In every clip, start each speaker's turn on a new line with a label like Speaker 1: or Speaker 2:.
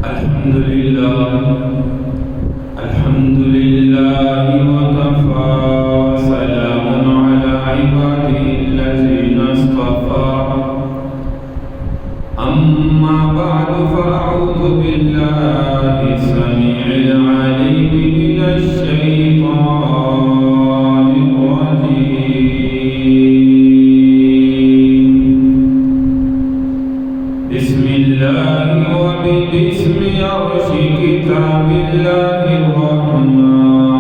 Speaker 1: الحمد لله وكفى سلام على عباده الذين اصطفى أما بعد فأعوذ بالله السميع العليم من الشيطان الرجيم بسم الله وباسم عرش كتاب الله الرحمن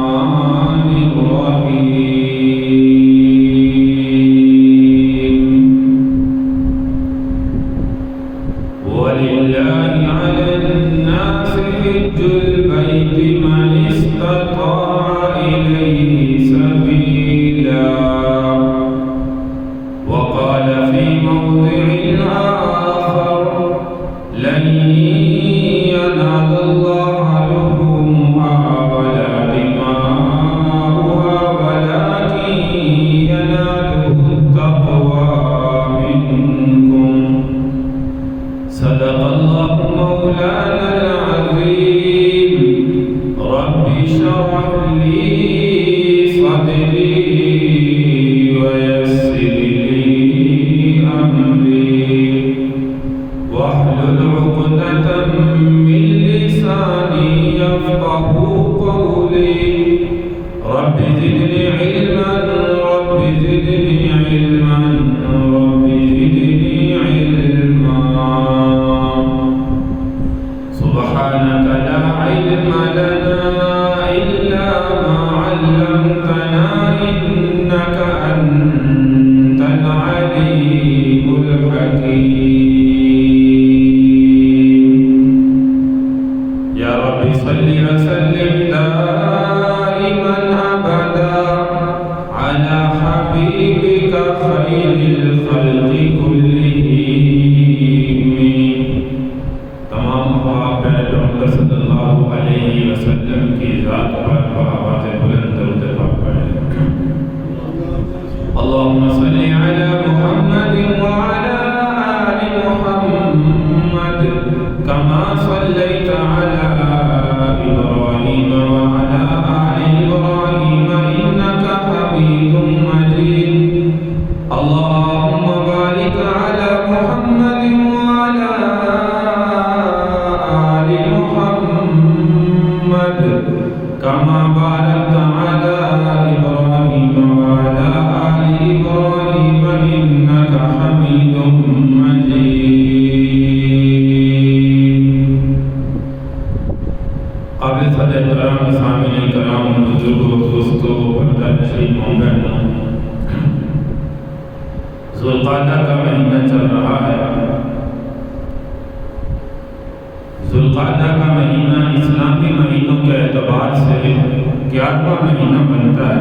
Speaker 1: الرحيم ولله على الناس حج البيت من استطاع إليه سبيلا وقال في موضع آخر لن ينال الله لحومها ولا دماؤها ولكن يناله التقوى منكم صدق الله مولانا العظيم رب اشرح لي صدري ويسر لي أمري واحلل عقدة من لساني يفقه قولي رب زدني علما رب زدني علما رب زدني علما سبحانك لا علم لنا إلا ما علمتنا إنك أنت العليم الحكيم يا رب صل وسلم دائما أبدا على حبيبك خير الخلق كلهم تمام پیغمبر صلی اللہ علیہ وسلم کی ذات پر آواز بلند درود پاک پڑھیں اللهم صل على محمد وعلى آل محمد كما صليت على إبراهيم وعلى آل إبراهيم إنك حميد مجيد اللهم بارك على محمد وعلى آل محمد كما باركت على إبراهيم وعلى آل إبراهيم إنك حميد مجيد قابل صدر کرام سامعین کرام بزرگوں دوستوں پردہ نشین ماں بہنوں ذوالقعدہ کا مہینہ چل رہا ہے ذوالقعدہ کا مہینہ اسلامی مہینوں کے اعتبار سے 11واں مہینہ بنتا ہے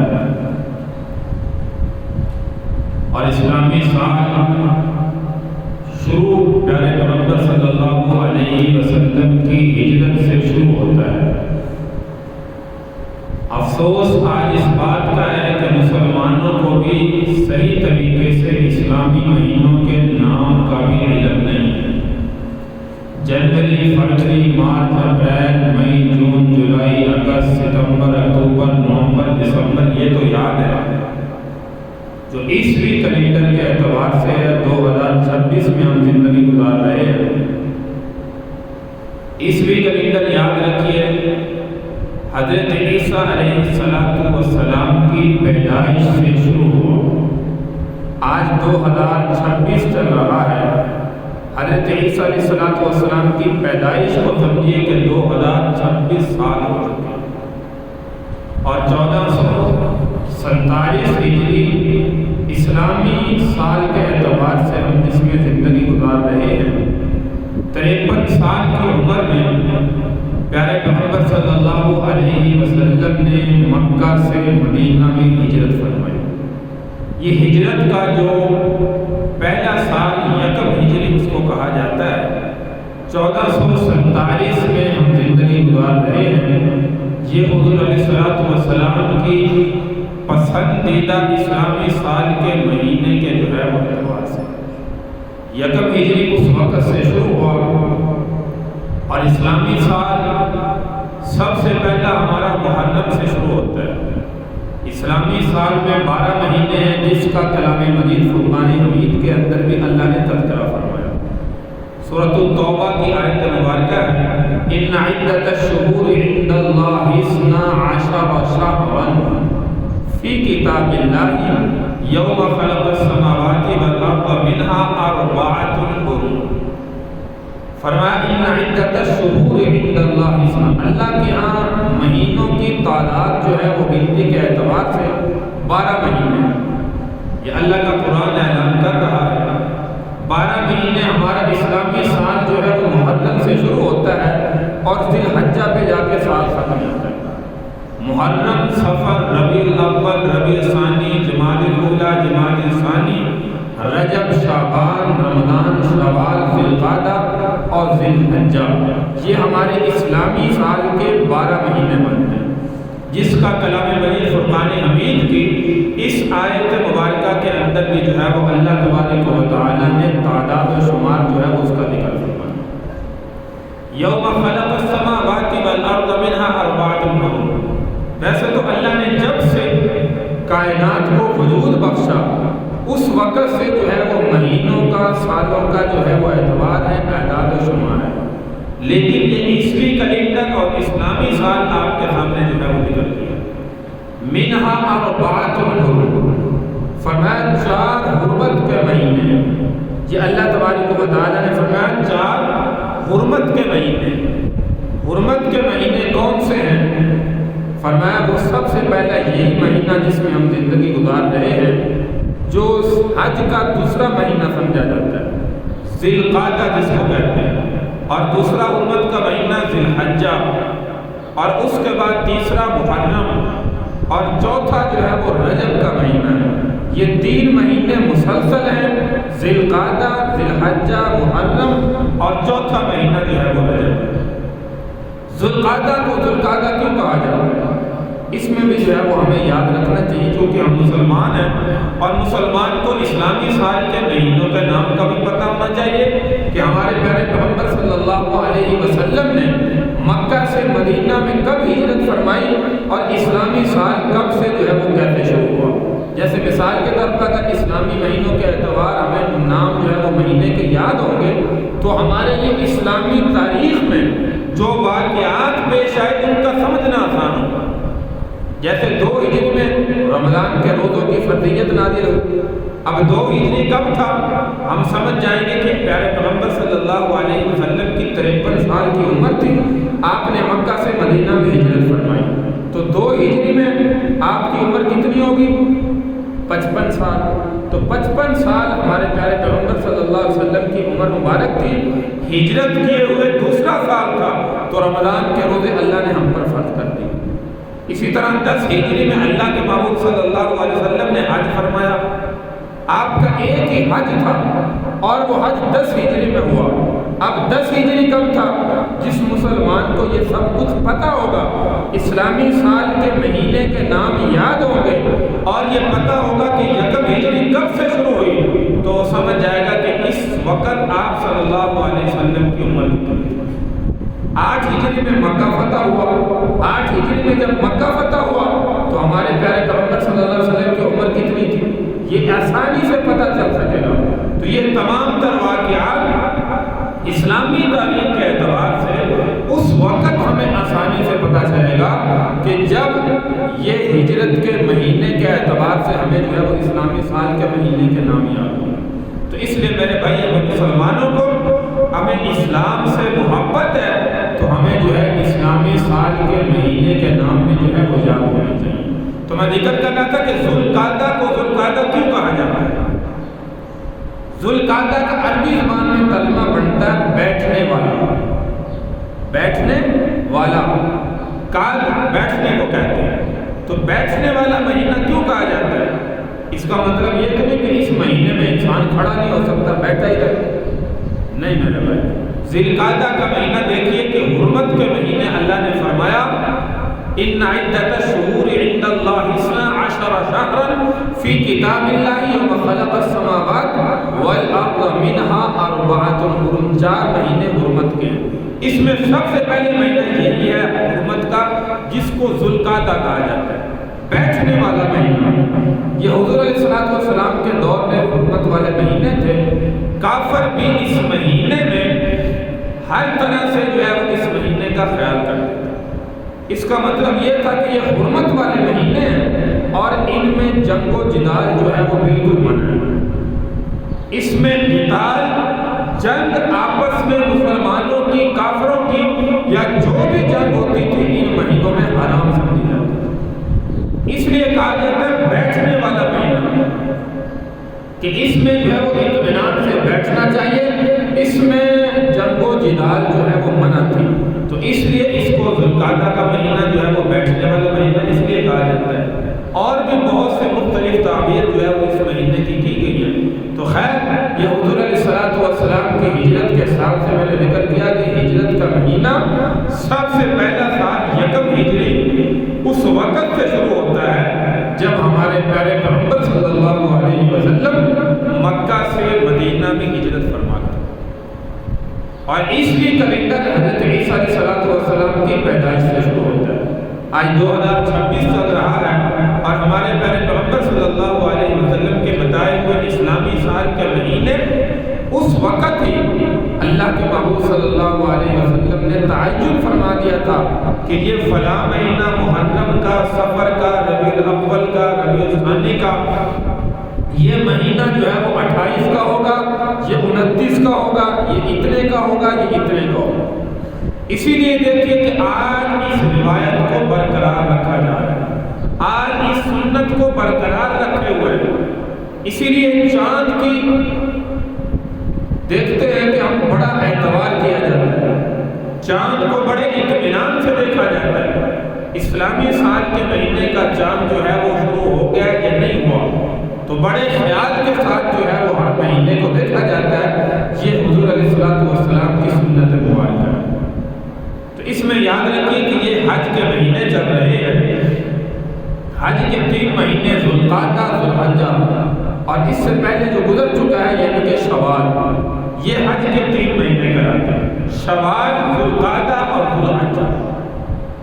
Speaker 1: اور اسلامی سال شروع پیارے پیغمبر صلی اللہ علیہ وسلم کی ہجرت سے شروع ہوتا ہے افسوس آج اس بات کا ہے کہ مسلمانوں کو بھی صحیح طریقے سے اسلامی مہینوں کے نام کا بھی علم نہیں ہے جنوری فروری مارچ اپریل مئی جون جولائی اگست ستمبر اکتوبر نومبر دسمبر یہ تو یاد ہے جو عیسوی کیلنڈر کے اعتبار سے 2026 میں ہم زندگی گزار رہے ہیں عیسوی کیلنڈر یاد رکھیے حضرت عیسیٰ علیہ السلام کی پیدائش سے شروع ہوا آج 2026 چل رہا ہے حضرت عیسیٰ علیہ السلام کی پیدائش کو سمجھیے کہ 2026 سال ہو چکے اور 1447 ہجری اسلامی سال کے اعتبار سے ہم جس میں زندگی گزار رہے ہیں 53 سال کی عمر میں پیارے پیغمبر صلی اللہ علیہ وسلم نے مکہ سے مدینہ میں ہجرت فرمائی یہ ہجرت کا جو پہلا سال یکم ہجری اس کو کہا جاتا ہے 1447 میں ہم زندگی گزار رہے ہیں یہ حضور علیہ السلام کی پسندیدہ اسلامی سال کے مہینے کے جو ہے وہ اعتبار سے یکم ہجری اس وقت سے شروع ہوا اور اسلامی سال سب سے پہلا ہمارا محرم سے شروع ہوتا ہے۔ اسلامی سال میں 12 مہینے ہیں، جس کا کلام مجید فرقان حمید کے اندر بھی اللہ نے تذکرہ فرمایا۔ سورۃ التوبہ کی آیت مبارکہ ہے، ان عدۃ الشہور عند اللہ 12 شہرا فی کتاب اللہ یوم خلق السماوات والارض منها 4 حرم۔ فرمایا ان عدۃ الشہور عند اللہ، اللہ کے ہاں مہینوں کی تعداد جو ہے وہ گنتی کے اعتبار سے 12 مہینے ہیں۔ یہ اللہ کا قرآن اعلان کر رہا ہے 12 مہینے۔ ہمارا اسلامی سال جو ہے وہ محرم سے شروع ہوتا ہے اور ذی الحجہ پہ جا کے سال ختم ہوتا ہے۔ محرم، صفر، ربیع الاول، ربیع الثانی، جمادی الاولیٰ، جمادی الثانی، رجب، شعبان، رمضان، شوال، ذی القعدہ اور ذی الحجہ، یہ ہمارے اسلامی سال کے 12 مہینے بنتے ہیں، جس کا کلام مجید فرقان حمید کی اس آیت مبارکہ کے اندر بھی جو ہے وہ اللہ تبارک و تعالی نے تعداد و شمار جو ہے وہ اس کا ذکر فرمایا۔ یوم خلق السماوات والارض منها 4 حرم۔ ویسے تو اللہ نے جب سے کائنات کو وجود بخشا اس وقت سے جو ہے وہ مہینوں کا، سالوں کا جو ہے وہ اعتبار ہے، اعداد و شمار ہے، لیکن یہ عیسوی کیلنڈر اور اسلامی سال آپ کے سامنے جو ہے وہ ذکر کیا۔ منہا 4 حرم، فرمایا 4 حرمت کے مہینے۔ یہ اللہ تبارک و تعالیٰ نے فرمایا 4 حرمت کے مہینے۔ حرمت کے مہینے کون سے ہیں؟ فرمایا وہ سب سے پہلا یہی مہینہ جس میں ہم زندگی گزار رہے ہیں، جو حج کا دوسرا مہینہ سمجھا جاتا ہے، ذی القعدہ جس کو کہتے ہیں، اور دوسرا حرمت کا مہینہ ذی الحجہ، اور اس کے بعد تیسرا محرم، اور چوتھا جو ہے وہ رجب کا مہینہ ہے۔ یہ 3 مہینے مسلسل ہیں، ذی القعدہ، ذی الحجہ، محرم، اور چوتھا مہینہ جو ہے وہ رجب۔ ذی القعدہ کو ذی القعدہ کیوں کہا جاتا ہے؟ اس میں بھی جو ہے وہ ہمیں یاد رکھنا چاہیے، کیونکہ ہم مسلمان ہیں اور مسلمان کو اسلامی سال کے مہینوں کے نام کا بھی پتہ ہونا چاہیے کہ ہمارے پیارے پیغمبر صلی اللہ علیہ وسلم نے مکہ سے مدینہ میں کب ہجرت فرمائی اور اسلامی سال کب سے جو ہے وہ کیسے شروع ہوا۔ جیسے مثال کے طور پر اگر اسلامی مہینوں کے اعتبار ہمیں نام جو ہے وہ مہینے کے یاد ہوں گے تو ہمارے یہ اسلامی تاریخ میں جو واقعات پیش آئے ان کا سمجھنا آسان ہوگا۔ جیسے 2 ہجری میں رمضان کے روزوں کی فرضیت نازل ہوئی، اب 2 ہجری کب تھا ہم سمجھ جائیں گے کہ پیارے پیغمبر صلی اللہ علیہ وسلم کی 53 سال کی عمر تھی، آپ نے مکہ سے مدینہ میں ہجرت فرمائی، تو 2 ہجری میں آپ کی عمر کتنی ہوگی؟ 55 سال۔ تو 55 سال ہمارے پیارے پیغمبر صلی اللہ علیہ وسلم کی عمر مبارک تھی، ہجرت کیے ہوئے دوسرا سال تھا، تو رمضان کے روزے اللہ نے ہم پر فرض کر دی۔ اسی طرح 10 ہجری میں اللہ کے محبوب صلی اللہ علیہ وسلم نے حج فرمایا، آپ کا ایک ہی حج تھا اور وہ حج 10 ہجری میں ہوا۔ اب 10 ہجری کب تھا؟ جس مسلمان کو یہ سب کچھ پتہ ہوگا، اسلامی سال کے مہینے کے نام یاد ہوں گے اور یہ پتہ ہوگا کہ یکم ہجری کب سے شروع ہوئی، تو وہ سمجھ جائے گا کہ اس وقت آپ صلی اللہ علیہ وسلم کی عمر کتنی تھی۔ 8 ہجری میں مکہ فتح ہوا، 8 ہجری میں جب مکہ فتح ہوا تو ہمارے پیارے پیغمبر صلی اللہ علیہ وسلم کی عمر کتنی تھی، یہ آسانی سے پتہ چل سکے گا۔ تو یہ تمام تر واقعات اسلامی تاریخ کے اعتبار سے اس وقت ہمیں آسانی سے پتہ چلے گا کہ جب یہ ہجرت کے مہینے کے اعتبار سے ہمیں جو ہے وہ اسلامی سال کے مہینے کے نام یاد ہوں۔ تو اس لیے میرے بھائی مسلمانوں کو ہمیں اسلام سے محبت ہے تو ہمیں جو ہے اسلامی سال کے مہینے کے نام میں جو ہے وہ یاد ہونا چاہیے۔ تو میں ذکر کرنا تھا کہ ذو القعدہ کو ذو القعدہ کیوں کہا جاتا ہے؟ ذو القعدہ کا عربی زبان میں کلمہ بنتا ہے بیٹھنے والا، بیٹھنے والا، قعد بیٹھنے کو کہتے ہیں۔ تو بیٹھنے والا مہینہ کیوں کہا جاتا ہے؟ اس کا مطلب یہ کہ نہیں کہ اس مہینے میں انسان کھڑا نہیں ہو سکتا، بیٹھا ہی رہے، نہیں میرے بھائی۔ ذی القعدہ کا مہینہ دیکھیے کہ حرمت کے مہینے اللہ نے فرمایا ان عدۃ الشہور عند اللہ 12 شہرا فی کتاب اللہ یوم خلق السماوات والارض منها 4 حرم، 4 مہینے حرمت کے۔ اس میں سب سے پہلے مہینہ یہی ہے حرمت کا، جس کو ذوالقعدہ کہا جاتا ہے، بیٹھنے والا مہینہ۔ یہ حضور علیہ الصلوۃ والسلام کے دور میں حرمت والے مہینے تھے۔ کافر بھی اس مہینے میں ہر طرح سے جو ہے وہ اس مہینے کا خیال کرتے تھے۔ اس کا مطلب یہ تھا کہ یہ حرمت والے مہینے ہیں اور ان میں جنگ و جدال جو ہے وہ بالکل منع ہے۔ اس میں قتال، جنگ آپس میں مسلمانوں کی، کافروں کی، یا جو بھی جنگ ہوتی تھی ان مہینوں میں حرام سمجھی جاتی تھی۔ اس لیے کہا جاتا ہے بیٹھنے والا مہینہ، کہ اس میں جو ہے وہ اطمینان سے بیٹھنا چاہیے، اس میں جنگ و جدال جو ہے وہ منع تھی، تو اس لیے اس کو ذوالقعدہ کا مہینہ جو ہے وہ بیٹھنے والا مہینہ اس لیے کہا جاتا ہے۔ اور بھی بہت سے مختلف تعبیر جو ہے وہ اس مہینے کی گئی ہے۔ تو خیر، یہ حضور علیہ الصلوۃ والسلام کی ہجرت کے سال سے میں نے ذکر کیا کہ ہجرت کا مہینہ سب سے پہلا سال یکم ہجری اس وقت سے شروع ہوتا ہے جب ہمارے پیارے پیغمبر صلی اللہ علیہ وسلم مکہ سے مدینہ میں ہجرت فرماتے ہیں، اور عیسوی کیلنڈر حضرت عیسیٰ علیہ السلام کی پیدائش سے شروع ہوتا ہے۔ آج 2026 چل رہا ہے اور ہمارے پیارے پیغمبر صلی اللہ علیہ وسلم کے بتائے ہوئے اسلامی سال کے مہینے اس وقت ہی اللہ کے محبوب صلی اللہ علیہ وسلم نے تعین فرما دیا تھا کہ یہ فلاں مہینہ محرم کا، صفر کا، ربیع الاول کا، ربیع الثانی کا، یہ مہینہ جو ہے وہ 28 کا ہوگا، یہ 29 کا ہوگا، یہ اتنے کا ہوگا، یہ اتنے کا ہوگا۔ اسی لیے دیکھیے کہ آج اس روایت کو برقرار رکھا جا رہا ہے، آج اس سنت کو برقرار رکھے ہوئے ہیں۔ اسی لیے چاند کی دیکھتے ہیں کہ ہم بڑا اعتبار کیا جاتا ہے، چاند کو بڑے اطمینان سے دیکھا جاتا ہے۔ اسلامی سال کے مہینے کا چاند جو ہے وہ شروع ہو گیا یا نہیں ہوا، تو بڑے خیال کے ساتھ جو ہے وہ ہر مہینے کو دیکھا جاتا ہے۔ یہ حضور علیہ الصلوۃ والسلام کی سنت مبارکہ ہے۔ تو اس میں یاد رکھیے کہ یہ حج کے مہینے چل رہے ہیں۔ حج کے 3 مہینے ذوالقعدہ، ذوالحجہ، اور اس سے پہلے جو گزر چکا ہے یعنی کہ شوال، یہ حج کے 3 مہینے کراتے ہیں، شوال، ذوالقعدہ اور ذوالحجہ۔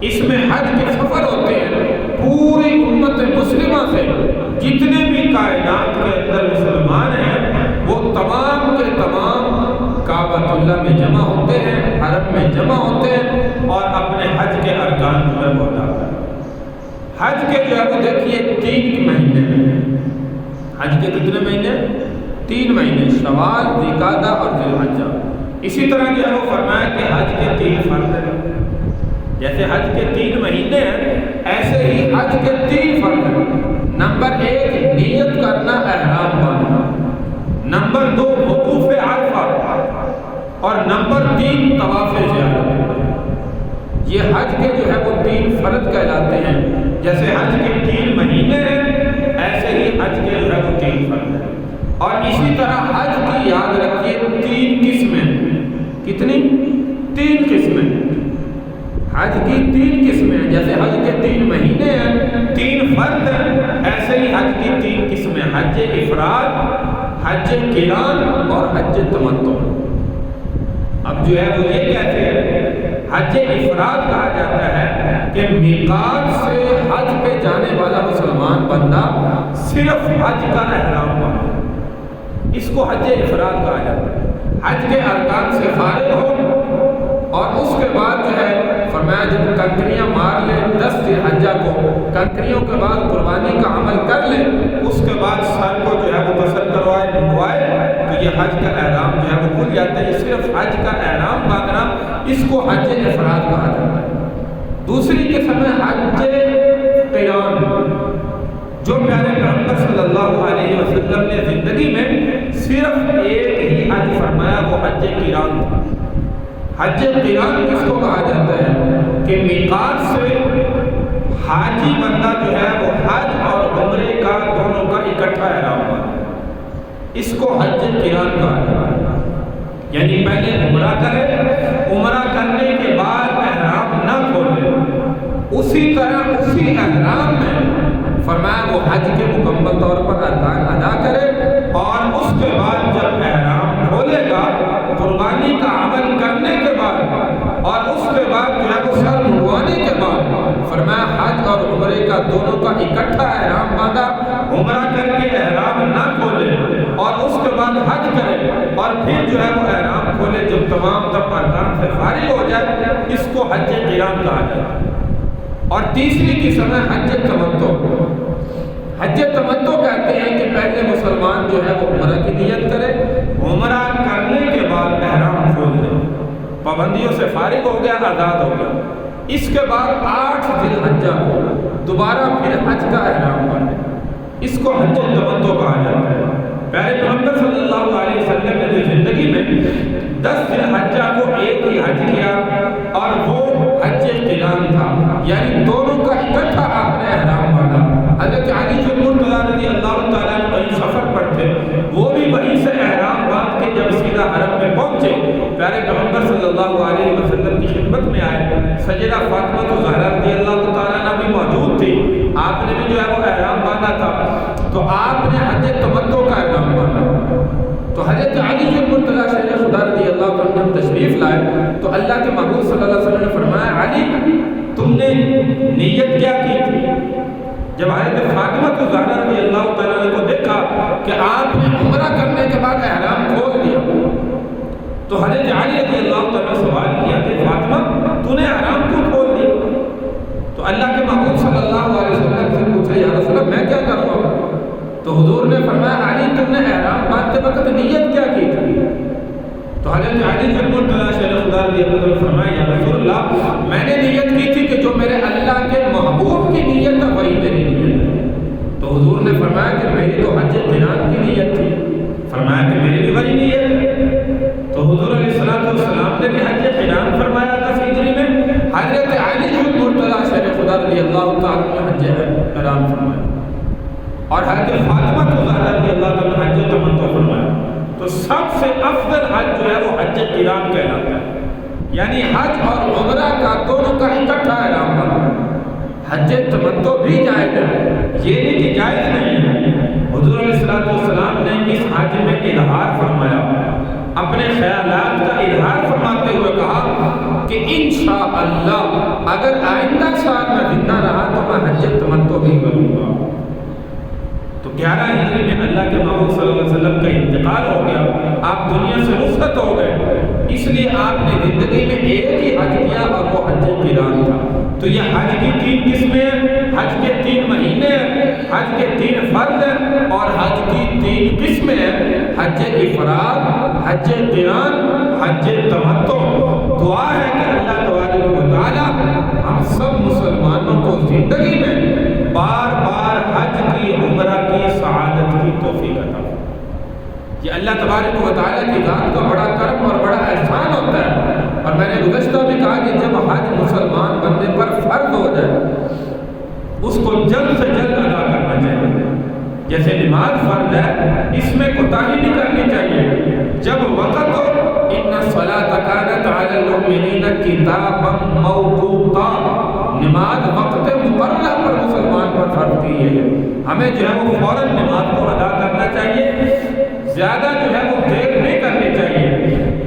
Speaker 1: اس میں حج کے سفر ہوتے ہیں، پوری امت مسلمہ سے جتنے بھی کائنات کے اندر مسلمان ہیں وہ تمام کے تمام کعبۃ اللہ میں جمع ہوتے ہیں، حرم میں جمع ہوتے ہیں اور اپنے حج کے ارکان جو ہے وہ ادا کرتے ہیں۔ حج کے جو ہے وہ دیکھیے 3 مہینے ہیں۔ حج کے کتنے مہینے؟ 3 مہینے، شوال، ذوالقعدہ اور ذوالحجہ۔ اسی طرح جو ہے وہ فرمایا کہ حج کے 3 فرض ہیں۔ جیسے حج کے 3 مہینے ہیں ایسے ہی حج کے 3 فرض ہیں۔ نمبر 1 نیت کرنا، احرام باندھنا، نمبر 2 وقوف عرفہ، اور نمبر 3 طواف زیارت۔ یہ حج کے جو ہے وہ 3 فرض کہلاتے ہیں۔ جیسے حج کے 3 مہینے ہیں ایسے ہی حج کے جو ہے وہ 3 فرض ہیں۔ اور اسی طرح حج کی یاد رکھیے 3 قسمیں۔ کتنی؟ 3 قسمیں۔ حج کی 3 قسمیں ہیں۔ جیسے حج کے 3 مہینے ہیں، 3 فرض ہیں، ایسے ہی حج کی 3 قسمیں، حج افراد، حج قران اور حج تمتع۔ اب جو ہے وہ یہ کہتے ہیں حج افراد کہا جاتا ہے کہ میقات سے حج پہ جانے والا مسلمان بندہ صرف حج کا احرام باندھے، اس کو حج افراد کہا جاتا ہے۔ حج کے ارکان سے فارغ ہو اور اس کے بعد جو ہے فرمایا جب کنکریاں مار لے 10 ذی الحجہ کو، کنکریوں کے بعد قربانی کا عمل کر لے، اس کے بعد سر کو جو ہے وہ غسل کروائے، منڈوائے، تو یہ حج کا احرام جو ہے وہ کھل جاتا ہے۔ صرف حج کا احرام باندھنا اس کو حج افراد کہا جاتا ہے۔ دوسری قسم ہے حج قران، جو پیارے پیغمبر صلی اللہ علیہ وسلم نے زندگی میں صرف ایک ہی حج فرمایا، وہ حج قران تھا۔ حج قران کس کو کہا جاتا ہے کہ میقات سے حاجی بندہ جو ہے وہ حج اور عمرے کا دونوں کا اکٹھا احرام باندھے، اس کو حج قران کہا جاتا ہے۔ یعنی پہلے عمرہ کرے، عمرہ کرنے کے بعد احرام نہ کھولے، اسی طرح اسی احرام میں فرمایا وہ حج کے مکمل طور پر ارکان ادا کرے، اور اس کے بعد جب احرام کھولے گا قربانی کا عمل کرنے کے بعد دونوں کا اکٹھا احرام باندھا، عمرہ کر کے احرام نہ کھولے اور اس کے بعد حج کرے اور پھر جو ہے وہ احرام کھولے جب تمام ارکان سے فارغ ہو جائے، اس کو حج قران کہا جاتا ہے۔ اور تیسری قسم ہے حج تمتع۔ حج تمتع کہتے ہیں کہ پہلے مسلمان جو ہے وہ عمرہ کی نیت کرے، عمرہ کرنے کے بعد احرام کھول دے، پابندیوں سے فارغ ہو گیا، آزاد ہو گیا، اس کے بعد 8 ذی الحجہ کو دوبارہ پھر حج کا احرام باندھے، اس کو حج تمتع کہا جاتا ہے۔ پہلے پیغمبر صلی اللہ علیہ وسلم نے جو زندگی میں 10 ذی الحجہ کو ایک ہی حج کیا اور وہ حج قران تھا، یعنی دونوں کا اکٹھا آپ نے احرام باندھا۔ حضرت علی جو رضی اللہ تعالیٰ عنہ کہیں سفر پر تھے، وہ بھی وہیں سے احرام باندھ کے جب سیدھا حرم میں پہنچے، پیارے پیغمبر صلی اللہ علیہ وسلم کی خدمت میں آئے، سیدہ فاطمہ زہرا رضی اللہ تعالیٰ عنہ بھی موجود تھی، آپ نے بھی جو ہے وہ احرام باندھا تھا، تو آپ نے حج تمتع کا احرام باندھا۔ تو حضرت علی جو مرتضیٰ شیخ خدا رضی اللہ عنہ تشریف لائے تو اللہ کے محبوب صلی اللہ علیہ وسلم نے فرمایا، علی تم نے نیت کیا کی تھی؟ جب حضرت فاطمہ زہرا رضی اللہ تعالیٰ عنہ کو دیکھا کہ آپ نے عمرہ کرنے کے بعد احرام کھول دیا، تو حضرت علی رضی اللہ تعالیٰ نے سوال کیا کہ فاطمہ تو نے احرام کیوں کھول دیا؟ تو اللہ کے محبوب صلی اللہ علیہ وسلم سے پوچھا، یا رسول اللہ میں کیا کروں گا؟ تو حضور نے فرمایا، علی تم نے احرام باندھتے وقت نیت کیا کی تھی؟ تو حضرت علی خدا رضی اللہ عنہ نے فرمایا، یا رسول اللہ میں نے نیت کی تھی کہ جو میرے اللہ کے محبوب کی نیت ہے وہی میری نیت ہے۔ تو حضور نے فرمایا کہ میری تو حج قران کی نیت تھی، فرمایا کہ میری بھی وہی نیت ہے۔ تو حضور علیہ السلام نے بھی حج قران فرمایا تھا ہجری میں، حضرت علی مرتضیٰ شیخ خدا رضی اللہ تعالیٰ نے حج قران فرمایا، اور حضرت فاطمہ زہرا رضی اللہ تعالیٰ نے حج تمتع فرمایا۔ تو سب سے افضل حج جو ہے وہ حج قران کہلاتا ہے، یعنی حج اور عمرہ کا دونوں کا اکٹھا احرام باندھنا۔ حج تمتع بھی جائز ہے، یہ نہیں کہ جائز نہیں ہے۔ حضور علیہ السلام نے اس حج میں اظہار فرمایا، اپنے خیالات کا اظہار فرماتے ہوئے کہا کہ انشاءاللہ اگر آئندہ سال میں زندہ رہا تو میں حج تمتع بھی کروں گا۔ تو 11 ہجری میں اللہ کے محبوب صلی اللہ علیہ وسلم کا انتقال ہو گیا، آپ دنیا سے رخصت ہو گئے، اس لیے آپ نے زندگی میں ایک ہی حج کیا اور وہ حج قران تھا۔ تو یہ حج کی 3 قسمیں ہیں، حج کے 3 مہینے ہیں، حج کے 3 فرض ہیں، اور حج کی 3 قسمیں ہیں، حج افراد، حج قران، حج تمتع۔ دعا ہے کہ اللہ تبارک و تعالی ہم سب مسلمانوں کو زندگی میں بار بار حج کی، عمرہ کی، سعادت کی توفیق عطا فرمائے۔ یہ اللہ تبارک و تعالیٰ کی ذات کا بڑا کرم اور بڑا احسان ہوتا ہے۔ اور میں نے گزشتہ بھی کہا کہ جب حج مسلمان بندے پر فرض ہو جائے اس کو جلد سے جلد ادا کرنا چاہیے۔ جیسے نماز فرض ہے، اس میں کوتاہی نہیں کرنی چاہیے، جب وقت ہو ان الصلاۃ کانت علی المؤمنین کتابا موقوتا، نماز وقت مقررہ پر مسلمان پر فرض کی ہے، ہمیں جو ہے وہ فوراً نماز کو ادا کرنا چاہیے، زیادہ جو ہے وہ دیر نہیں کرنی چاہیے۔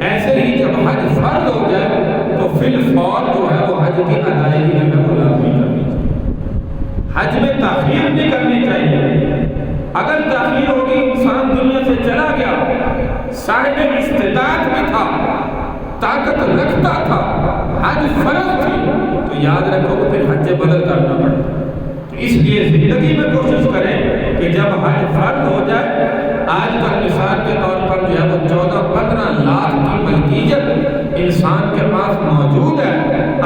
Speaker 1: ایسے ہی جب حج فرض ہو جائے تو فی الفور جو ہے وہ حج کی ادائیگی جو ہے وہ لازمی کرنی چاہیے، حج میں تاخیر نہیں کرنی چاہیے۔ اگر تاخیر ہوگی، انسان دنیا سے چلا گیا، صاحب استطاعت بھی تھا، طاقت رکھتا تھا، حج فرض تھی، تو یاد رکھو کہ پھر حج بدل کرنا پڑتا۔ تو اس لیے زندگی میں کوشش کریں کہ جب حج فرض ہو جائے، آج کل مثال کے طور پر جو ہے وہ 14-15 لاکھ کی ملکیت انسان کے پاس موجود ہے،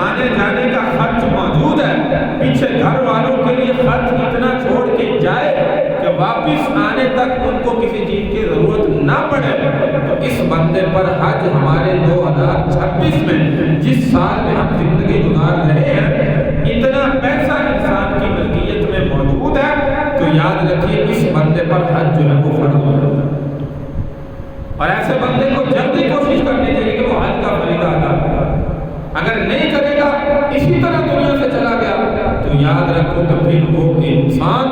Speaker 1: آنے جانے کا خرچ موجود ہے، پیچھے گھر والوں کے لیے خرچ اتنا چھوڑ کے جائے کہ واپس آنے تک ان کو کسی چیز کی ضرورت نہ پڑے، تو اس بندے پر حج ہمارے 2026 میں جس سال میں ہم زندگی گزار رہے ہیں، اتنا پیسہ انسان کی ملکیت میں موجود ہے، تو یاد رکھیے اس بندے پر حج جو ہے وہ فرض ہو جاتا ہے۔ اور ایسے بندے کو جلدی کوشش کرنی چاہیے کہ وہ حج کا فریضہ ادا کرے۔ اگر نہیں کرے گا، اسی طرح دنیا سے چلا گیا، تو یاد رکھو کہ پھر وہ انسان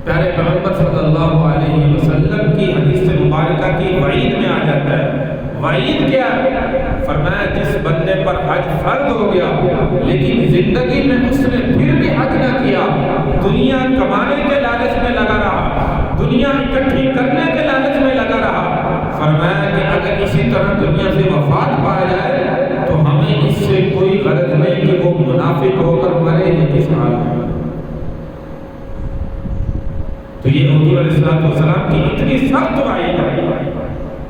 Speaker 1: پیارے پیغمبر صلی اللہ علیہ وسلم کی حدیث مبارکہ کی وعید میں آ جاتا ہے۔ وعید کیا؟ فرمایا جس بندے پر حج فرض ہو گیا، لیکن زندگی میں اس نے پھر بھی حج نہ کیا، دنیا کمانے کے لالچ میں لگا رہا، دنیا اکٹھی کرنے کے لالچ میں لگا رہا۔ فرمایا کہ اگر اسی طرح دنیا سے وفات پا جائے تو ہمیں اس سے کوئی غرض نہیں کہ وہ منافق ہو کر مرے یا کس حال میں۔ تو یہ حضور علیہ السلام کی اتنی سخت وعید ہے،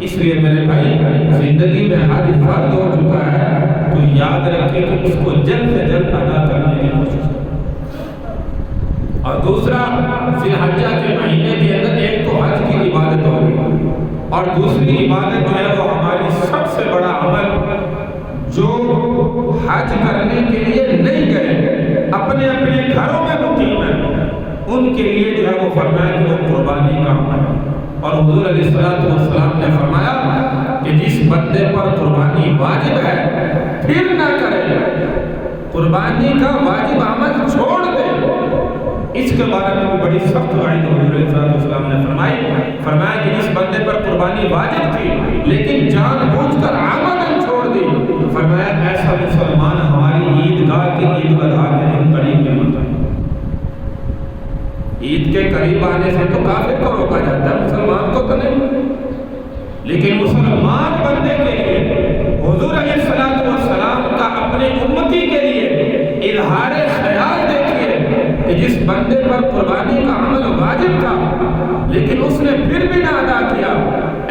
Speaker 1: اس لیے میرے بھائی زندگی میں حج فرض ہو چکا ہے تو یاد رکھیں کہ اس کو جلد سے جلد ادا کرنے کی کوشش کریں۔ اور دوسرا، ذی الحجہ کے مہینے کے اندر ایک تو حج کی عبادت ہوگی، اور دوسری عبادت جو ہے وہ ہماری سب سے بڑا عمل، جو حج کرنے کے لیے نہیں گئے، اپنے اپنے گھروں میں مقیم ہیں، ان کے لیے جو ہے وہ فرمایا کہ وہ قربانی کا عمل ہے۔ اور حضور علیہ السلام نے فرمایا کہ جس بندے پر قربانی واجب ہے پھر نہ کرے، قربانی کا واجب عمل چھوڑ دے، اس کے بارے میں بڑی سخت وعید حضور علیہ السلام نے فرمایا کہ جس بندے پر قربانی واجب تھی لیکن جان بوجھ کر عمدن چھوڑ دی، فرمایا ایسا مسلمان ہماری عیدگاہ کے عید الاضحیٰ کے دن قریب نہیں ہوتا۔ عید کے قریب آنے سے تو کافر کو روکا جاتا ہے، مسلمان کو تو نہیں، لیکن مسلمان بندے کے لیے حضور علیہ السلام کا اپنے امتی کے لیے اظہار خیال دیکھیے کہ جس بندے پر قربانی کا عمل واجب تھا لیکن اس نے پھر بھی نہ ادا کیا،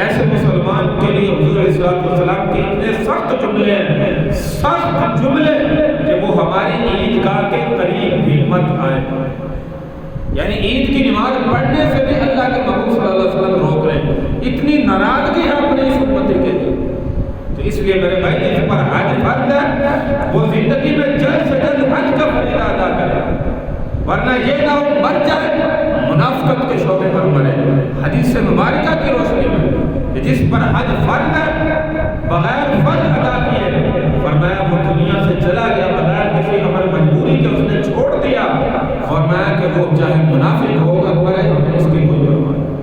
Speaker 1: ایسے مسلمان کے لیے حضور علیہ السلام کے اتنے سخت جملے کہ وہ ہماری عیدگاہ کے قریب بھی مت آئے۔ یعنی عید کی نماز پڑھنے سے بھی اللہ کے محبوب صلی اللہ علیہ وسلم روک رہے ہیں، اتنی ناراضگی ہے اپنے اس امتی کے لیے۔ تو اس لیے میرے بھائی جس پر حج فرض ہے وہ زندگی میں جلد سے جلد حج کا فریضہ ادا کرے، ورنہ یہ نہ ہو مر جائے منافقت کے شعبے پر مرے۔ حدیث مبارکہ کی روشنی میں کہ جس پر حج فرض ہے بغیر فرض ادا کیے، فرمایا وہ دنیا سے چلا گیا بغیر کسی عمل مجبوری کے، اس نے چھوڑ دیا، فرمایا کہ وہ چاہے منافق ہو کر مرے ہمیں اس کی کوئی پرواہ نہیں۔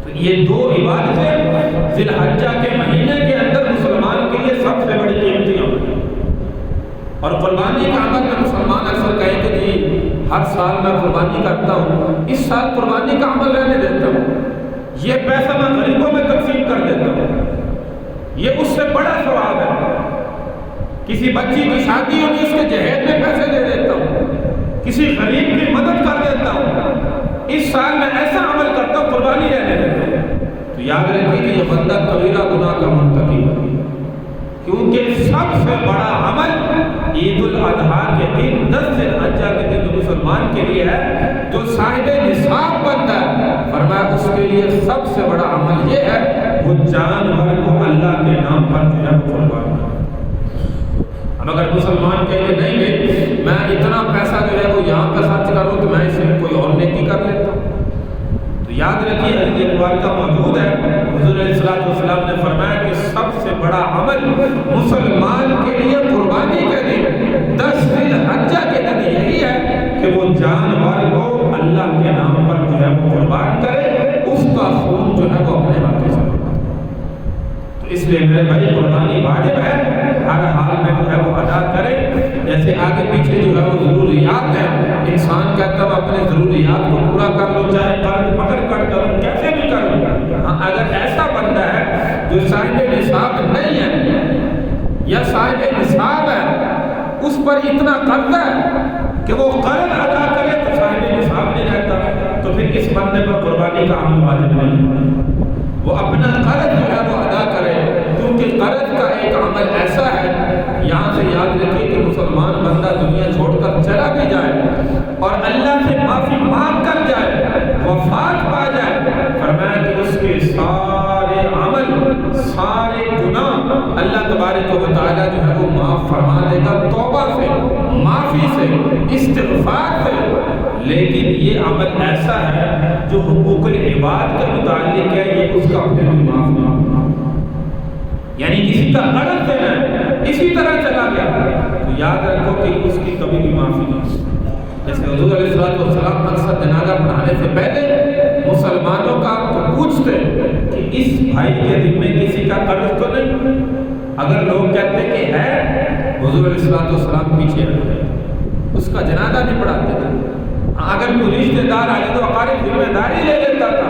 Speaker 1: تو یہ دو عبادتیں ذی الحجہ کے مہینے کے اندر مسلمان کے لیے سب سے بڑی قیمتی عمل ہے۔ اور قربانی کا عمل میں مسلمان اکثر کہیں کہ جی ہر سال میں قربانی کرتا ہوں، اس سال قربانی کا عمل رہنے دیتا ہوں، یہ پیسہ میں غریبوں میں تقسیم کر دیتا ہوں، یہ اس سے بڑا ثواب ہے۔ کسی بچی کی شادی ہوگی اس کے جہیز میں پیسے دے دیتا ہوں، کسی غریب کی مدد کر دیتا ہوں، اس سال میں ایسا عمل کرتا ہوں قربانی رہنے دیتا ہوں۔ تو یاد رکھیے کہ یہ بندہ کبیرہ گناہ کا مرتکب ہے، کیونکہ سب سے بڑا عمل عید الاضحیٰ کے دن 10 ذی الحجہ کے دن مسلمان کے لیے ہے، جو صاحب نصاب بندہ ہے، فرمایا اس کے لیے سب سے بڑا عمل یہ ہے وہ جانور کو اللہ کے نام پر جو ہے قربان کرے۔ اب اگر مسلمان کہے کہ نہیں بھائی میں اتنا پیسہ جو ہے وہ یہاں پر خرچ کروں تو میں اسے کوئی اور نیکی کر لیتا ہوں، تو یاد رکھیے حدیث مبارکہ موجود ہے، حضور علیہ السلام نے فرمایا کہ سب سے بڑا عمل مسلمان کے لیے قربانی کے دن 10 ذی الحجہ کے دن یہی ہے کہ وہ جانور کو اللہ کے نام پر جو ہے وہ قربان کرے، اس کا خون جو ہے وہ اپنے ہاتھوں سے۔ تو اس لیے میرے بھائی قربانی واجب ہے، ہر حال میں جو ہے وہ ادا کرے۔ جیسے آگے پیچھے جو ہے وہ ضروریات ہیں، انسان کہتا ہے اپنے ضروریات کو پورا کر لو، چاہے قرض پکڑ کر کروں کیسے بھی کروں۔ ہاں اگر ایسا بندہ ہے جو صاحب نصاب نہیں ہے یا صاحب نصاب ہے، اس پر اتنا قرض ہے کہ وہ قرض ادا کرے تو صاحب نصاب نہیں رہتا، تو پھر اس بندے پر قربانی کا عمل واجب نہیں، وہ اپنا قرض جو ہے وہ ادا کرے، کیونکہ قرض کا ایک عمل ایسا ہے، یہاں سے یاد رکھیے کہ مسلمان بندہ دنیا چھوڑ کر چلا بھی جائے اور اللہ سے معافی مانگ کر جائے، وفات پا جائے، فرمایا کہ اس کے سارے عمل سارے گناہ اللہ تبارک و تعالیٰ جو ہے وہ معاف فرما دے گا، توبہ سے، معافی سے، استغفار سے۔ لیکن یہ عمل ایسا ہے جو حقوق العباد کے متعلق ہے، یہ اس کا پھر بھی معاف نہیں ہوگا۔ یعنی کسی کا قرض دینا ہے، اسی طرح چلا گیا تو یاد رکھو کہ اس کی کبھی بھی معافی نہیں۔ جیسے حضور علیہ السلام اکثر جنازہ پڑھانے سے پہلے مسلمانوں کا پوچھتے کہ اس بھائی کے ذمے کسی کا قرض تو نہیں؟ اگر لوگ کہتے کہ ہے،
Speaker 2: حضور علیہ السلام پیچھے رہتے، اس کا جنازہ نہیں پڑھاتے تھے۔ اگر کوئی رشتے دار آئے تو اقارب ذمہ داری لے لیتا تھا،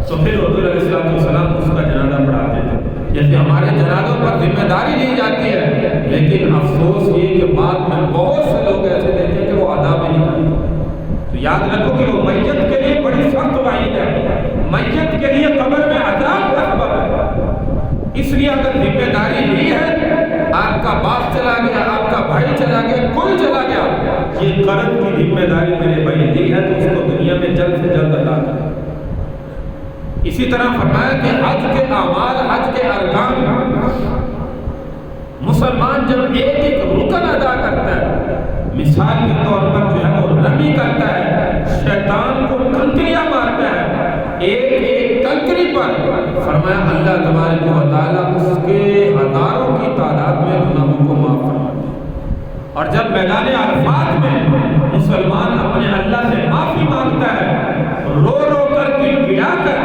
Speaker 2: تو پھر حضور علیہ السلام اس کا جنازہ پڑھاتے تھے۔ جیسے ہمارے جنازوں پر ذمہ داری لی جاتی ہے، لیکن افسوس یہ کہ بعد میں بہت سے لوگ ایسے دیکھتے ہیں کہ وہ ادا بھی نہیں کرتے۔ تو یاد رکھو کہ وہ میت کے لیے بڑی سخت وعید ہے، میت کے لیے قبر میں عذاب کا سبب ہے۔ اس لیے اگر ذمہ داری لی ہے، آپ کا باپ چلا گیا، آپ کا بھائی چلا گیا، کوئی چلا گیا، یہ قرض کی ذمہ داری میرے بھائی لی ہے تو اس کو دنیا میں جلد سے جلد ادا کریں۔ اسی طرح فرمایا کہ حج کے اعمال، حج کے ارکان، مسلمان جب ایک ایک رکن ادا کرتا ہے، مثال کے طور پر جو ہے وہ رمی کرتا ہے، شیطان کو کنکریاں مارتا ہے، ایک ایک کنکری پر فرمایا اللہ تبارک و تعالیٰ اس کے ہزاروں کی تعداد میں گناہوں کو معاف فرماتا ہے۔ اور جب میدان عرفات میں مسلمان اپنے اللہ سے معافی مانگتا ہے، رو رو کر گڑا کر،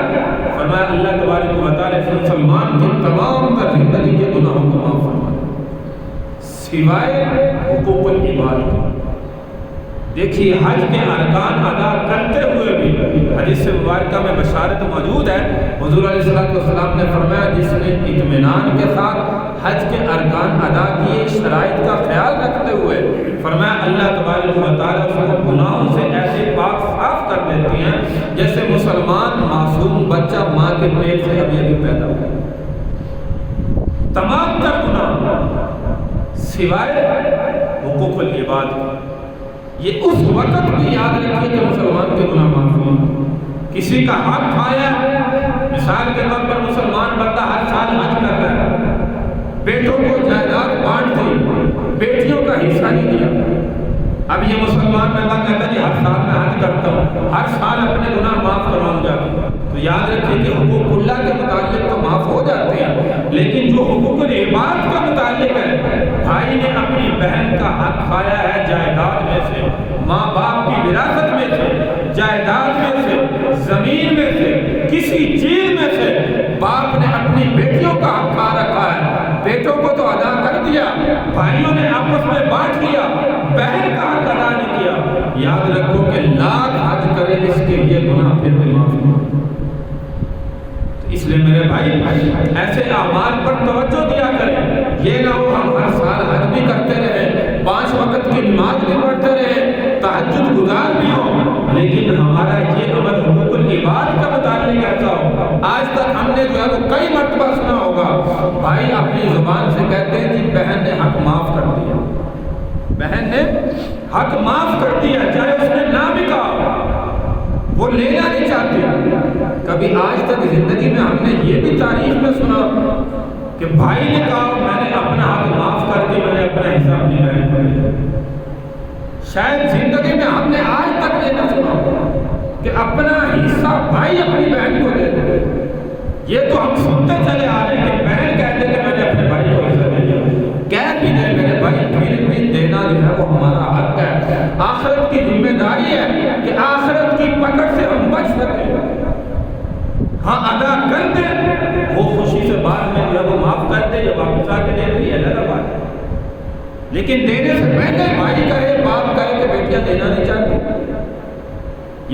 Speaker 2: فرمایا اللہ تبارک و تعالیٰ مسلمان کی تمام تر زندگی کے گناہوں کو معاف فرماتا ہے، سوائے حقوق العباد کے۔ دیکھیے حج کے ارکان ادا کرتے ہوئے بھی حدیث مبارکہ میں بشارت موجود ہے۔ حضور علیہ السلام نے فرمایا جس نے اطمینان کے ساتھ حج کے ارکان ادا کیے، شرائط کا خیال رکھتے ہوئے، فرمایا اللہ تبارک و تعالیٰ اس کو گناہوں سے ایسے پاک صاف کر دیتی ہیں جیسے مسلمان معصوم بچہ ماں کے پیٹ سے ابھی ابھی پیدا ہوا۔ تمام تر گناہ سوائے حقوق العباد، یہ اس وقت بھی یاد رکھیے کہ مسلمان کے گناہ معاف ہوں۔ کسی کا حق کھایا، مثال کے طور پر مسلمان بندہ ہر سال حج کر رہا ہے، بیٹوں کو جائیداد بانٹ دی، بیٹیوں کا حصہ نہیں دیا۔ اب یہ مسلمان بندہ کہتا ہے کہ ہر سال میں حج کرتا ہوں، ہر سال اپنے گناہ معاف کرواؤں گا، تو یاد رکھیے کہ حقوق اللہ کے متعلق تو معاف ہو جاتے ہیں، لیکن جو حقوق العباد کا متعلق ہے، بھائی نے اپنی بہن کا حق کھایا ہے جائیداد میں سے، ماں باپ کی وراثت میں سے، جائیداد میں سے، زمین میں سے، کسی چیز میں سے، باپ نے اپنی بیٹیوں کا حق کھا رکھا ہے، بیٹوں کو تو ادا کر دیا، بھائیوں نے آپس میں بانٹ لیا، بہن کا حق ادا نہیں کیا، یاد رکھو کہ لاکھ حج کرے اس کے یہ گناہ پھر بھی معاف نہیں۔ اس لیے میرے بھائی ایسے اعمال پر توجہ دیا کریں، یہ نہ ہو ہم ہر سال حج بھی کرتے رہے، 5 وقت کی نماز بھی پڑھتے رہے، تہجد گزار بھی ہو، لیکن ہمارا یہ عمل حقوق العباد کا متعلق ایسا ہو۔ آج تک ہم نے جو ہے وہ کئی مرتبہ سنا ہوگا، بھائی اپنی زبان سے کہتے ہیں کہ بہن نے حق معاف کر دیا، بہن نے حق معاف کر دیا، چاہے اس نے نہ بھی کہا، وہ لینا نہیں چاہتے۔ کبھی آج تک زندگی میں ہم نے یہ بھی تاریخ میں سنا کہ بھائی نے کہا میں نے اپنا حق معاف کر کے میں نے اپنا حصہ اپنی بہن کو دیا۔ شاید زندگی میں ہم نے آج تک یہ نہ سنا کہ اپنا حصہ بھائی اپنی بہن کو دے دے۔ یہ تو ہم سنتے چلے آ رہے ہیں کہ بہن کہتے کہ میں نے اپنے بھائی کو حصہ دے دیا، کہہ بھی دے میرے بھائی پھر بھی دینا جو ہے وہ ہمارا حق ہے، آخرت کی ذمہ داری ہے کہ آخرت کی پکڑ سے ہم بچ سکیں۔ ہاں ادا کر دیں، وہ خوشی سے بعد میں جو ہے وہ معاف کر دے یا واپس آ کے دے دے، یہ الگ بات ہے، لیکن دینے سے پہلے بھائی کہے باپ کہے کہ بیٹیاں دینا نہیں چاہتی،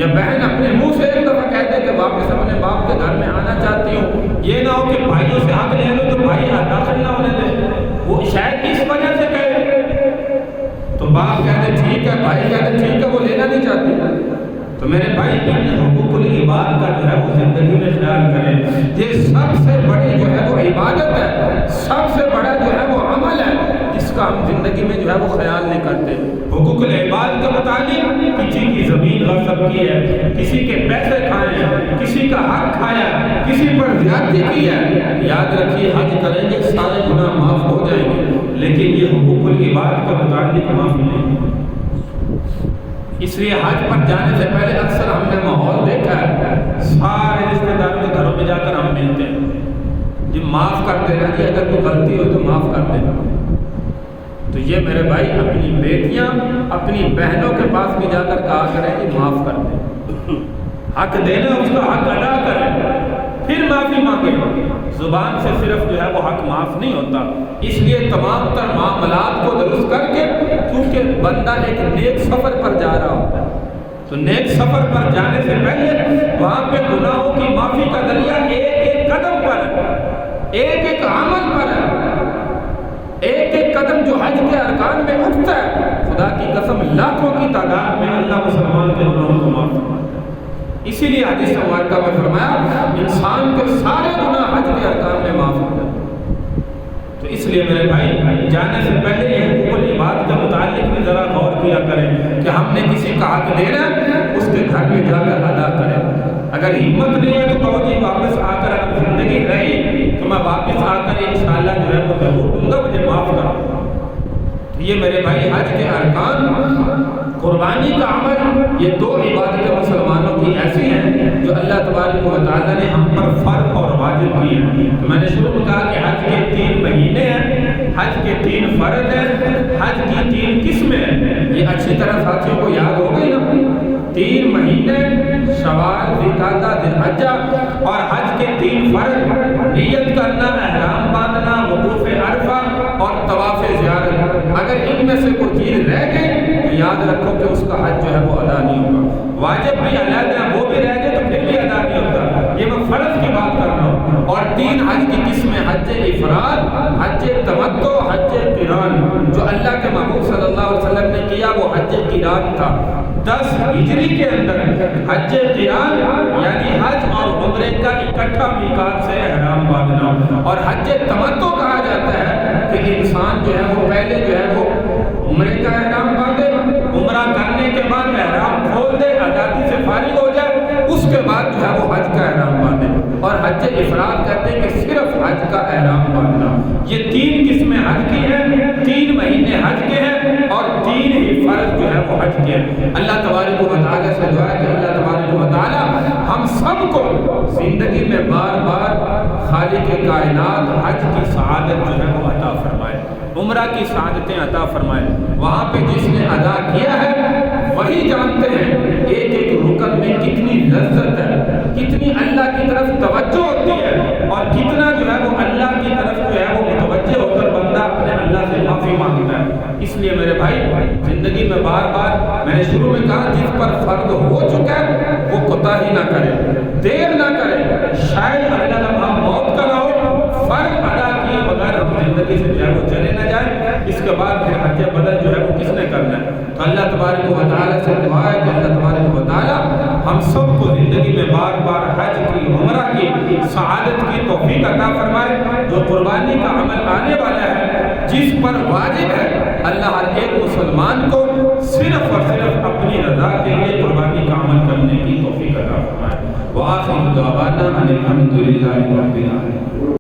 Speaker 2: یا بہن اپنے منہ سے ایک دفعہ کہہ دے کہ واپس اپنے باپ کے گھر میں آنا چاہتی ہوں۔ یہ نہ ہو کہ بھائیوں سے حق لے لو تو بھائی داخل نہ ہونے دے، وہ شاید اس وجہ سے کہے تو باپ کہتے ٹھیک ہے، بھائی کہتے ٹھیک ہے، وہ لینا نہیں چاہتی۔ تو میرے بھائی حقوق العباد کا جو ہے وہ زندگی میں خیال کریں، یہ سب سے بڑی جو ہے وہ عبادت ہے، سب سے بڑا جو ہے وہ عمل ہے جس کا ہم زندگی میں جو ہے وہ خیال نہیں کرتے۔ حقوق العباد کے متعلق کسی کی زمین غصب کی ہے، کسی کے پیسے کھائے ہیں، کسی کا حق کھایا، کسی پر زیادتی کی ہے، یاد رکھیے حج کریں گے سارے گناہ معاف ہو جائیں گے، لیکن یہ حقوق العباد کا متعلق معافی نہیں۔ اس لیے حج پر جانے سے پہلے اکثر ہم نے ماحول دیکھا ہے، سارے رشتہ داروں کے گھروں میں جا کر ہم ملتے ہیں، جی معاف کر دینا، جی اگر کوئی غلطی ہو تو معاف کر دینا۔ تو یہ میرے بھائی اپنی بیٹیاں اپنی بہنوں کے پاس بھی جا کر کہا کریں کہ معاف کر دیں، حق دینا اس کا حق ادا کریں، پھر معافی مانگیں۔ زبان سے صرف جو ہے وہ حق معاف نہیں ہوتا، اس لیے تمام تر معاملات کو درست کر کے، کیونکہ بندہ ایک نیک سفر پر جا رہا ہوتا ہے، تو نیک سفر پر جانے سے پہلے وہاں پہ گناہوں کی معافی کا ذریعہ ایک ایک قدم پر ہے، ایک ایک عمل پر ہے، ایک ایک قدم جو حج کے ارکان میں اٹھتا ہے، خدا کی قسم لاکھوں کی تعداد میں اللہ مسلمان کے گناہوں کو معاف فرماتا ہے۔ اسی لیے حدیث مبارکہ میں فرمایا انسان کے سارے گناہ حج کے ارکان میں معاف ہو جاتے ہیں۔ تو اس لیے میرے بھائی جانے سے پہلے یہ حقوق العباد کے متعلق بھی ذرا غور کیا کریں کہ ہم نے کسی کا حق دینا اس کے گھر میں جا کر ادا کریں۔ اگر ہمت نہیں ہے تو کہو جی واپس آ کر اگر زندگی رہی تو میں واپس آ کر انشاءاللہ جو ہے وہ ضرور دوں گا، مجھے معاف کرو۔ یہ میرے بھائی حج کے ارکان، قربانی کا عمل، یہ دو عبادتیں مسلمانوں کی ایسی ہیں جو اللہ تبارک و تعالیٰ نے ہم پر فرض اور واجب کی ہیں۔ تو میں نے شروع میں کہا کہ حج کے 3 مہینے ہیں، حج کے 3 فرض ہیں، حج کی 3 قسمیں ہیں۔ یہ اچھی طرح ساتھیوں کو یاد ہو گئی نا، 3 مہینے شوال، ذوالقعدہ، ذوالحجہ، اور حج کے 3 فرض، نیت کرنا، احرام باندھنا، وقوف عرفہ اور طواف زیارت۔ اگر ان میں سے کوئی چیز رہ گئی تو یاد رکھو کہ اس کا حج جو ہے وہ ادا نہیں ہوگا۔ واجب بھی علیحدہ ہے، وہ بھی رہ گئے تو پھر بھی ادا نہیں ہوتا، یہ میں فرض کی بات کر رہا ہوں۔ اور 3 حج کی قسمیں، حج افراد، حج تمتع، حج قران۔ جو اللہ کے محبوب صلی اللہ علیہ وسلم نے کیا وہ حج قران تھا۔ 10 ہجری کے اندر حج قران یعنی حج اور عمرے کا اکٹھا میقات سے احرام باندھنا، اور حج تمتع کہا جاتا ہے کہ انسان جو ہے وہ پہلے جو ہے وہ عمرے کا احرام باندھے، عمرہ کرنے کے بعد احرام کھول دے، آزادی سے فارغ ہو جائے، اس کے بعد جو ہے وہ حج کا احرام باندھے۔ اور حج افراد کہتے ہیں کہ صرف حج کا احرام باندھنا۔ یہ 3 قسمیں حج کی ہیں، 3 مہینے حج کے ہیں، اور 3 ہی فرض جو ہے وہ حج کے ہیں۔ اللہ تبارک و تعالیٰ سے دعا ہے کہ اللہ تبارک و تعالیٰ ہم سب کو زندگی میں بار بار خالق کائنات حج کی سعادت جو ہے وہ عطا فرمائے، عمرہ کی سعادتیں عطا فرمائے۔ وہاں پہ جس نے ادا کیا ہے وہی جانتے ہیں ایک ایک رکن میں کتنی لذت ہے، کتنی اللہ کی طرف توجہ ہوتی ہے، اور کتنا جو ہے وہ اللہ کی طرف جو ہے وہ متوجہ ہو کر بندہ اپنے اللہ سے معافی مانگتا ہے۔ اس لیے میرے بھائی زندگی میں بار بار میں نے شروع میں کہا جس پر فرض ہو چکا ہے وہ کوتاہی نہ کرے، دیر نہ کرے، شاید اگلا لمحہ موت کا نہ ہو، فرض ادا کیے بغیر ہم زندگی سے جو ہے وہ چلے نہ جائیں۔ اس کے بعد پھر حج بدل جو ہے وہ کس نے کرنا ہے؟ تو اللہ تبارک و تعالیٰ سے دعا ہے کہ اللہ تبارک و تعالیٰ ہم سب کو زندگی میں بار بار حج کی، عمرہ کی سعادت کی توفیق عطا فرمائے۔ جو قربانی کا عمل آنے والا ہے، جس پر واجب ہے، اللہ ہر ایک مسلمان کو صرف اور صرف اپنی رضا کے لیے قربانی کا عمل کرنے کی توفیق عطا فرمائے۔ وآخر دعوانا ان الحمد للہ رب العالمین۔